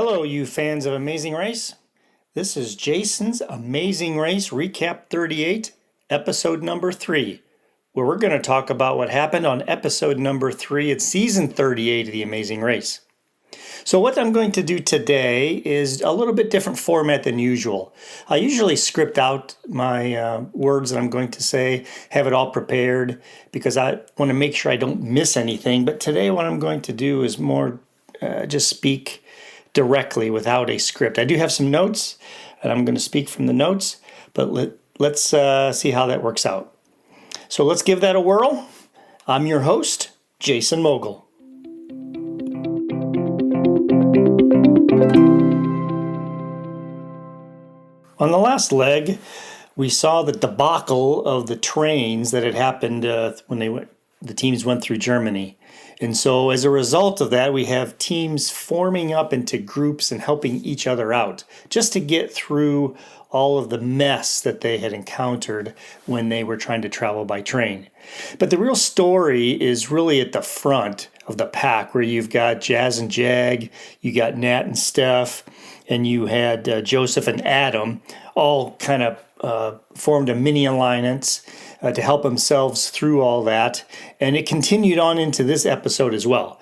Hello, you fans of Amazing Race. This is Jason's Amazing Race Recap 38, episode number 3, where we're going to talk about what happened on episode number 3 of season 38 of The Amazing Race. So what I'm going to do today is a little bit different format than usual. I usually script out my words that I'm going to say, have it all prepared, because I want to make sure I don't miss anything. But today what I'm going to do is more just speak directly without a script. I do have some notes, and I'm going to speak from the notes, but let's see how that works out. So let's give that a whirl. I'm your host, Jason Mogul. On the last leg, we saw the debacle of the trains that had happened when the teams went through Germany. And so as a result of that, we have teams forming up into groups and helping each other out just to get through all of the mess that they had encountered when they were trying to travel by train. But the real story is really at the front of the pack, where you've got Jazz and Jag, you got Nat and Steph, and you had Joseph and Adam all kind of formed a mini alliance to help themselves through all that. And it continued on into this episode as well.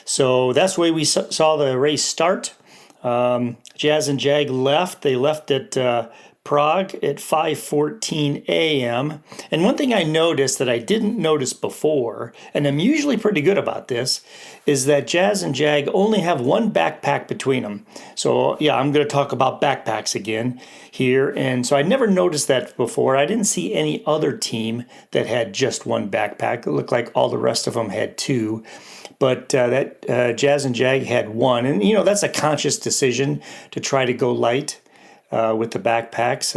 So that's the way we saw the race start. Jazz and Jag left. They left at Prague at 5:14 a.m. And one thing I noticed that I didn't notice before, and I'm usually pretty good about this, is that Jazz and Jag only have one backpack between them. So yeah, I'm going to talk about backpacks again here. And so I never noticed that before. I didn't see any other team that had just one backpack. It looked like all the rest of them had two. But Jazz and Jag had one. And, that's a conscious decision to try to go light with the backpacks.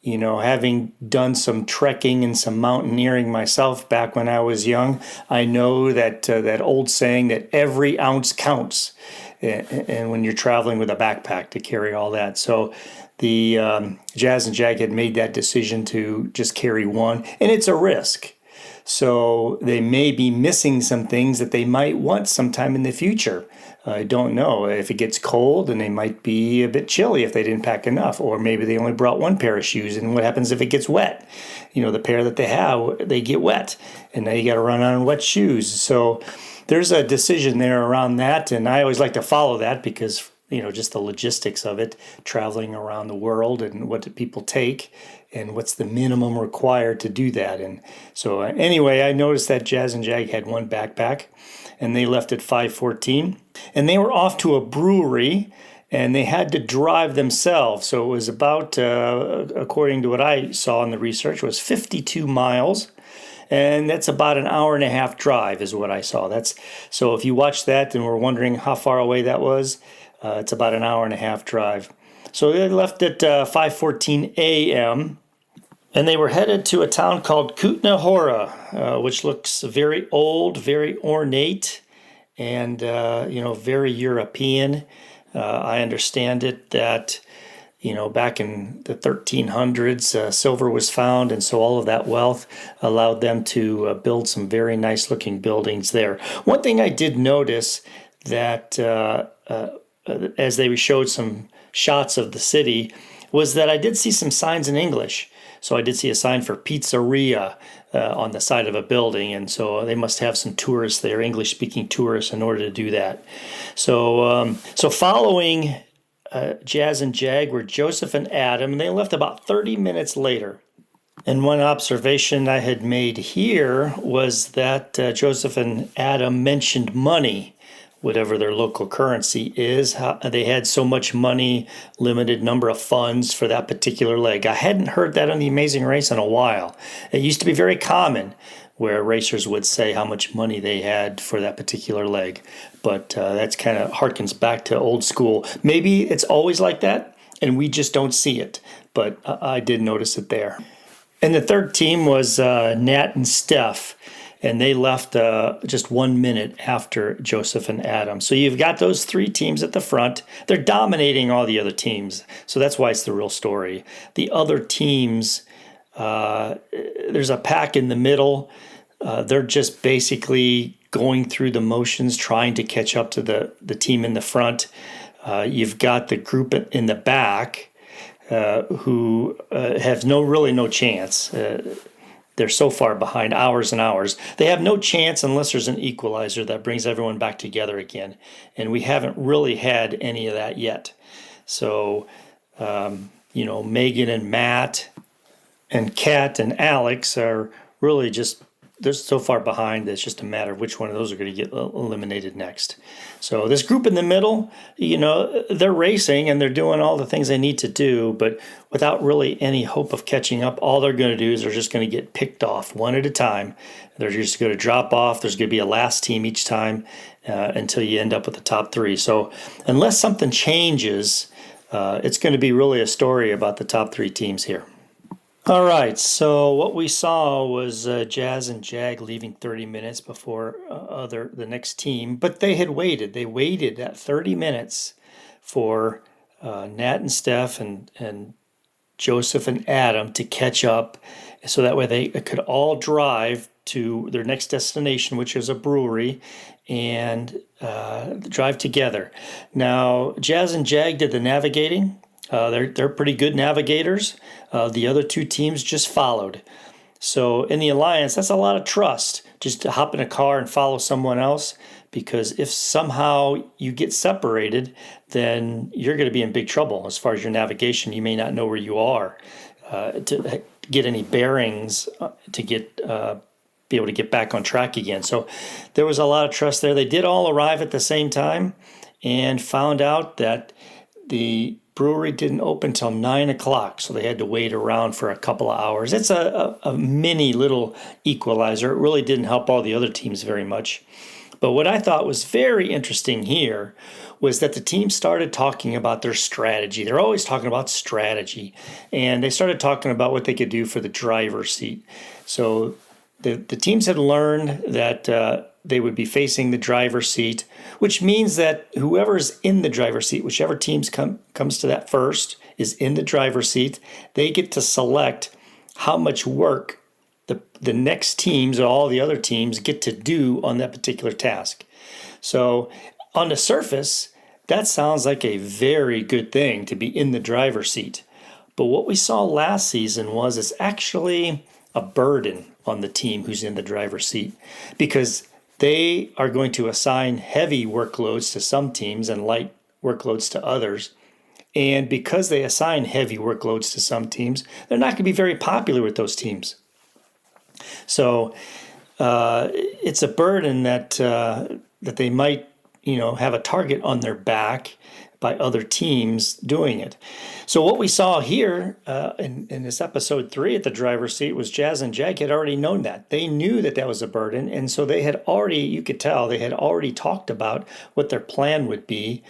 Having done some trekking and some mountaineering myself back when I was young, I know that old saying that every ounce counts. And when you're traveling with a backpack to carry all that. So the Jazz and Jag had made that decision to just carry one. And it's a risk. So they may be missing some things that they might want sometime in the future. I don't know. If it gets cold, then they might be a bit chilly if they didn't pack enough. Or maybe they only brought one pair of shoes. And what happens if it gets wet? The pair that they have, they get wet. And now you got to run on wet shoes. So there's a decision there around that. And I always like to follow that because, just the logistics of it, traveling around the world and what do people take and what's the minimum required to do that. And so anyway, I noticed that Jazz and Jag had one backpack and they left at 5:14 and they were off to a brewery and they had to drive themselves. So it was about, according to what I saw in the research, was 52 miles. And that's about an hour and a half drive is what I saw. So if you watch that and were wondering how far away that was, it's about an hour and a half drive. So they left at 5:14 a.m. and they were headed to a town called Kutna Hora, which looks very old, very ornate, and very European. I understand it that back in the 1300s, silver was found, and so all of that wealth allowed them to build some very nice-looking buildings there. One thing I did notice that as they showed some shots of the city was that I did see some signs in English. So I did see a sign for pizzeria on the side of a building, and so they must have some tourists there, English-speaking tourists, in order to do that. So following Jazz and Jag were Joseph and Adam, and they left about 30 minutes later. And one observation I had made here was that Joseph and Adam mentioned money, whatever their local currency is. How they had so much money, limited number of funds for that particular leg. I hadn't heard that on The Amazing Race in a while. It used to be very common where racers would say how much money they had for that particular leg. But that's kind of harkens back to old school. Maybe it's always like that, and we just don't see it. But I did notice it there. And the third team was Nat and Steph. And they left just 1 minute after Joseph and Adam. So you've got those three teams at the front. They're dominating all the other teams. So that's why it's the real story. The other teams, there's a pack in the middle. They're just basically going through the motions, trying to catch up to the team in the front. You've got the group in the back who have really no chance. They're so far behind, hours and hours. They have no chance unless there's an equalizer that brings everyone back together again. And we haven't really had any of that yet. So, Megan and Matt and Kat and Alex are really they're so far behind that it's just a matter of which one of those are going to get eliminated next. So this group in the middle, they're racing and they're doing all the things they need to do, but without really any hope of catching up. All they're going to do is they're just going to get picked off one at a time. They're just going to drop off. There's going to be a last team each time until you end up with the top three. So unless something changes, it's going to be really a story about the top three teams here. All right, so what we saw was Jazz and Jag leaving 30 minutes before the next team, but they had waited. They waited that 30 minutes for Nat and Steph and Joseph and Adam to catch up, so that way they could all drive to their next destination, which is a brewery, and drive together. Now, Jazz and Jag did the navigating. They're pretty good navigators. The other two teams just followed. So in the alliance, that's a lot of trust, just to hop in a car and follow someone else, because if somehow you get separated, then you're going to be in big trouble as far as your navigation. You may not know where you are to get any bearings to be able to get back on track again. So there was a lot of trust there. They did all arrive at the same time and found out that the brewery didn't open till 9 o'clock, so they had to wait around for a couple of hours. It's a mini little equalizer. It really didn't help all the other teams very much. But what I thought was very interesting here was that the team started talking about their strategy. They're always talking about strategy. And they started talking about what they could do for the driver's seat. So the teams had learned that they would be facing the driver's seat, which means that whoever's in the driver's seat, whichever team comes to that first, is in the driver's seat. They get to select how much work the next teams, or all the other teams, get to do on that particular task. So on the surface, that sounds like a very good thing to be in the driver's seat. But what we saw last season was it's actually a burden on the team who's in the driver's seat, because they are going to assign heavy workloads to some teams and light workloads to others. And because they assign heavy workloads to some teams, they're not going to be very popular with those teams. So it's a burden that they might, have a target on their back by other teams doing it. So what we saw here in this episode 3 at the driver's seat was Jazz and Jag had already known that. They knew that was a burden, and so they had already, you could tell, they had already talked about what their plan would be.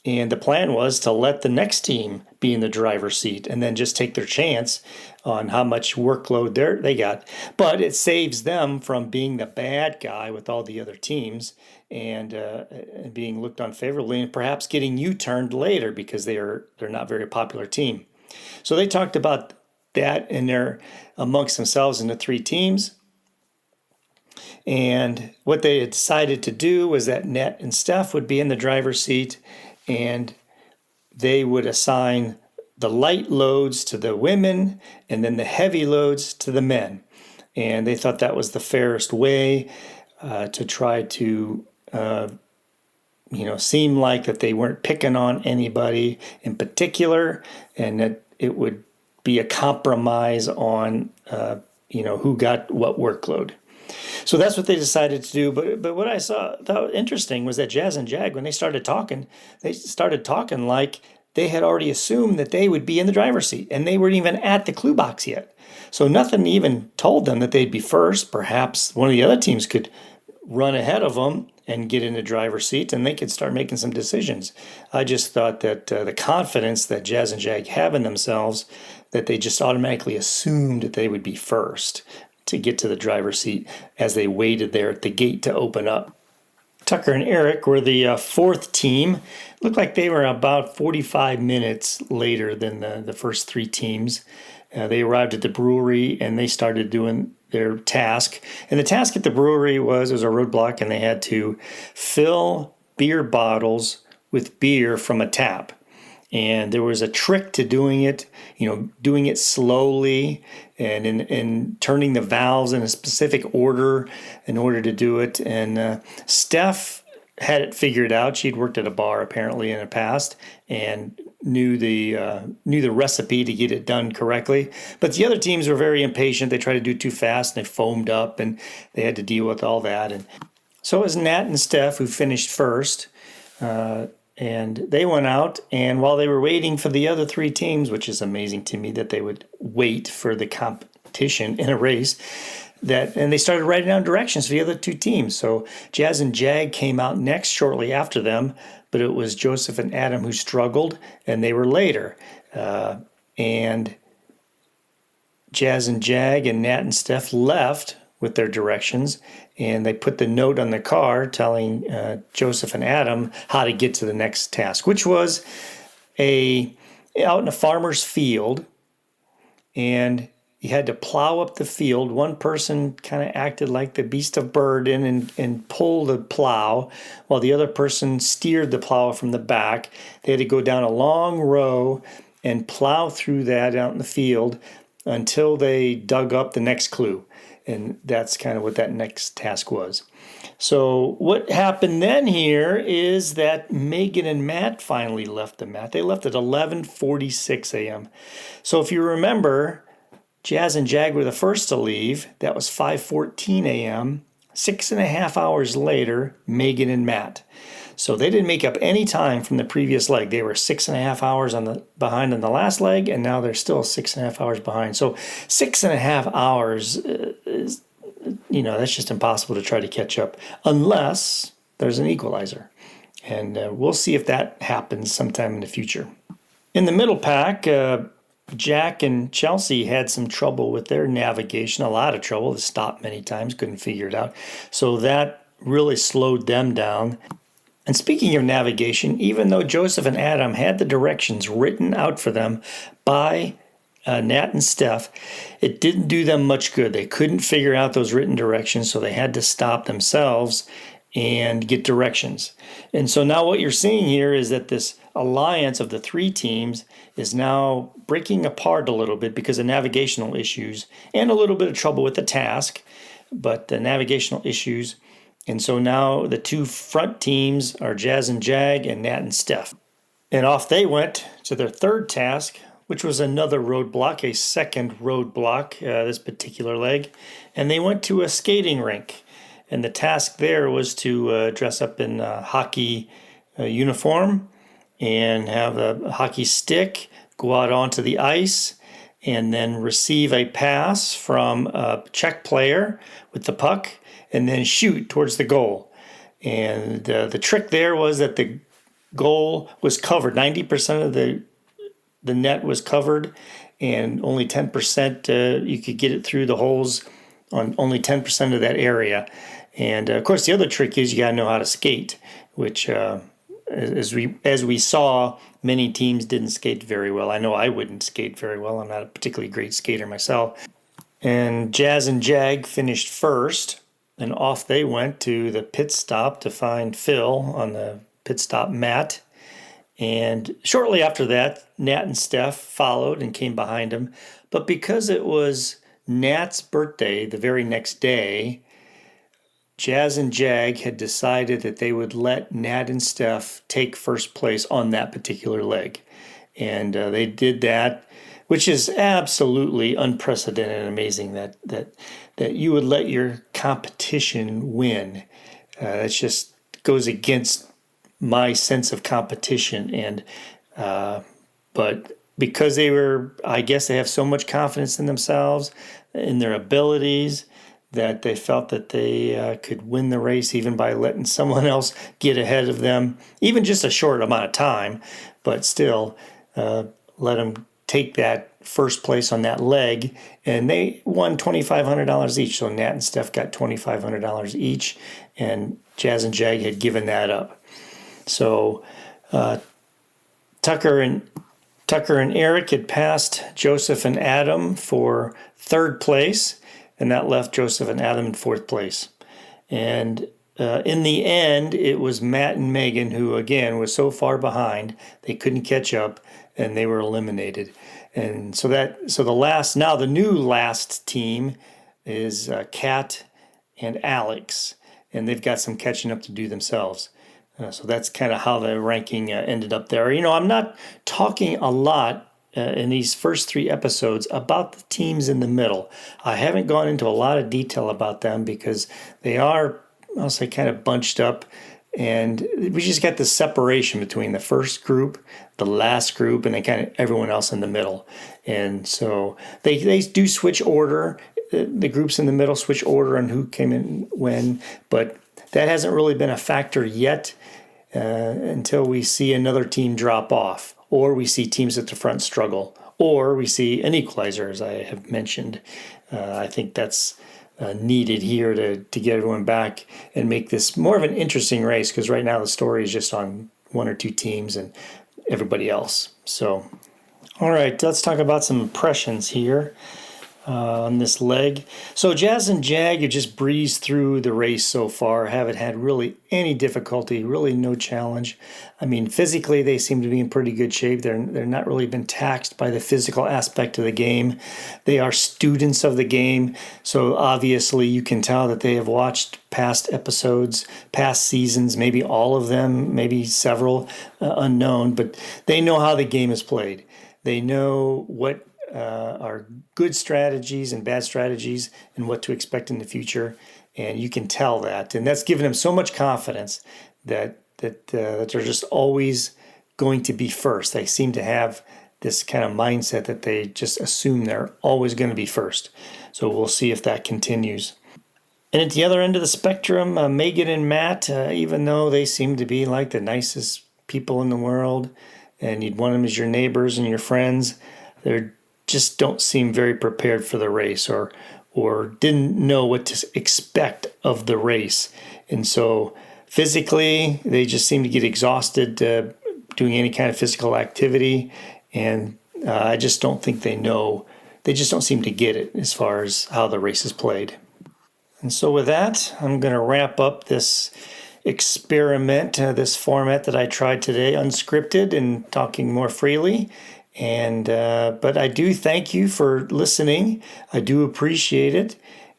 And the plan was to let the next team be in the driver's seat and then just take their chance on how much workload they got. But it saves them from being the bad guy with all the other teams and being looked on favorably and perhaps getting U-turned later because they're not a very popular team. So they talked about that and they're amongst themselves in the 3 teams. And what they had decided to do was that Net and Steph would be in the driver's seat, and they would assign the light loads to the women and then the heavy loads to the men. And they thought that was the fairest way to try to, seem like that they weren't picking on anybody in particular, and that it would be a compromise on, who got what workload. So that's what they decided to do. But what I thought interesting was that Jazz and Jag, when they started talking like they had already assumed that they would be in the driver's seat, and they weren't even at the clue box yet. So nothing even told them that they'd be first. Perhaps one of the other teams could run ahead of them and get in the driver's seat, and they could start making some decisions. I just thought that the confidence that Jazz and Jag have in themselves, that they just automatically assumed that they would be first to get to the driver's seat as they waited there at the gate to open up. Tucker and Eric were the 4th team. Looked like they were about 45 minutes later than the first 3 teams. They arrived at the brewery and they started doing their task. And the task at the brewery was a roadblock, and they had to fill beer bottles with beer from a tap. And there was a trick to doing it, doing it slowly and in turning the valves in a specific order in order to do it. And Steph had it figured out. She'd worked at a bar apparently in the past and knew the recipe to get it done correctly. But the other teams were very impatient. They tried to do it too fast and they foamed up and they had to deal with all that. And so it was Nat and Steph who finished first. And they went out, and while they were waiting for the other three teams, which is amazing to me that they would wait for the competition in a race, and they started writing down directions for the other two teams. So Jazz and Jag came out next shortly after them, but it was Joseph and Adam who struggled, and they were later. And Jazz and Jag and Nat and Steph left with their directions, and they put the note on the car telling Joseph and Adam how to get to the next task, which was out in a farmer's field, and you had to plow up the field. One person kind of acted like the beast of burden and pulled the plow, while the other person steered the plow from the back. They had to go down a long row and plow through that out in the field until they dug up the next clue. And that's kind of what that next task was. So what happened then here is that Megan and Matt finally left the mat. They left at 11:46 a.m. So if you remember, Jazz and Jag were the first to leave. That was 5:14 a.m. 6.5 hours later, Megan and Matt. So they didn't make up any time from the previous leg. They were 6.5 hours behind on the last leg, and now they're still 6.5 hours behind. So 6.5 hours is, that's just impossible to try to catch up unless there's an equalizer. And we'll see if that happens sometime in the future. In the middle pack, Jack and Chelsea had some trouble with their navigation, a lot of trouble. They stopped many times, couldn't figure it out. So that really slowed them down. And speaking of navigation, even though Joseph and Adam had the directions written out for them by Nat and Steph, it didn't do them much good. They couldn't figure out those written directions, so they had to stop themselves and get directions. And so now what you're seeing here is that this alliance of the three teams is now breaking apart a little bit because of navigational issues and a little bit of trouble with the task, but the navigational issues. And so now the two front teams are Jazz and Jag and Nat and Steph. And off they went to their third task, which was another roadblock, a second roadblock, this particular leg. And they went to a skating rink. And the task there was to dress up in a hockey uniform and have a hockey stick, go out onto the ice, and then receive a pass from a Czech player with the puck, and then shoot towards the goal. And the trick there was that the goal was covered. 90% of the net was covered, and only 10% you could get it through the holes on only 10% of that area. And of course, the other trick is you got to know how to skate, which as we saw, many teams didn't skate very well. I know I wouldn't skate very well. I'm not a particularly great skater myself. And Jazz and Jag finished first. And off they went to the pit stop to find Phil on the pit stop mat. And shortly after that, Nat and Steph followed and came behind him. But because it was Nat's birthday the very next day, Jazz and Jag had decided that they would let Nat and Steph take first place on that particular leg. And they did that, which is absolutely unprecedented and amazing that you would let your competition win. That just goes against my sense of competition. And but because I guess they have so much confidence in themselves, in their abilities, that they felt that they could win the race even by letting someone else get ahead of them, even just a short amount of time, but still let them take that first place on that leg, and they won $2,500 each. So Nat and Steph got $2,500 each, and Jazz and Jag had given that up. So Tucker and Eric had passed Joseph and Adam for third place, and that left Joseph and Adam in fourth place. And in the end, it was Matt and Megan who, again, was so far behind they couldn't catch up, and they were eliminated. And so the new last team is Kat and Alex, and they've got some catching up to do themselves. So that's kind of how the ranking ended up there. I'm not talking a lot in these first 3 episodes about the teams in the middle. I haven't gone into a lot of detail about them because they are, I'll say, kind of bunched up. And we just got the separation between the first group, the last group, and then kind of everyone else in the middle. And so they do switch order. The groups in the middle switch order on who came in when, but that hasn't really been a factor yet until we see another team drop off, or we see teams at the front struggle, or we see an equalizer, as I have mentioned. I think that's needed here to get everyone back and make this more of an interesting race, because right now the story is just on 1 or 2 teams and everybody else. So, all right, let's talk about some impressions here on this leg. So Jazz and Jag have just breezed through the race so far, haven't had really any difficulty, really no challenge. I mean, physically they seem to be in pretty good shape. They're not really been taxed by the physical aspect of the game. They are students of the game, so obviously you can tell that they have watched past episodes, past seasons, maybe all of them, maybe several, unknown, but they know how the game is played. They know what are good strategies and bad strategies and what to expect in the future, and you can tell that, and that's given them so much confidence that they're just always going to be first. They seem to have this kind of mindset that they just assume they're always going to be first. So we'll see if that continues. And at the other end of the spectrum, Megan and Matt, even though they seem to be like the nicest people in the world, and you'd want them as your neighbors and your friends, they're just don't seem very prepared for the race, or didn't know what to expect of the race. And so physically, they just seem to get exhausted doing any kind of physical activity. And I just don't think they know. They just don't seem to get it as far as how the race is played. And so with that, I'm going to wrap up this experiment, this format that I tried today, unscripted and talking more freely. And but I do thank you for listening. I do appreciate it.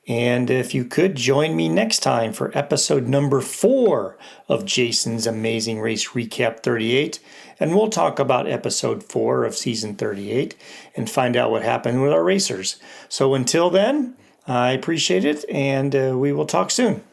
And if you could join me next time for episode number 4 of Jason's Amazing Race Recap 38. And we'll talk about episode 4 of season 38 and find out what happened with our racers. So until then, I appreciate it, and we will talk soon.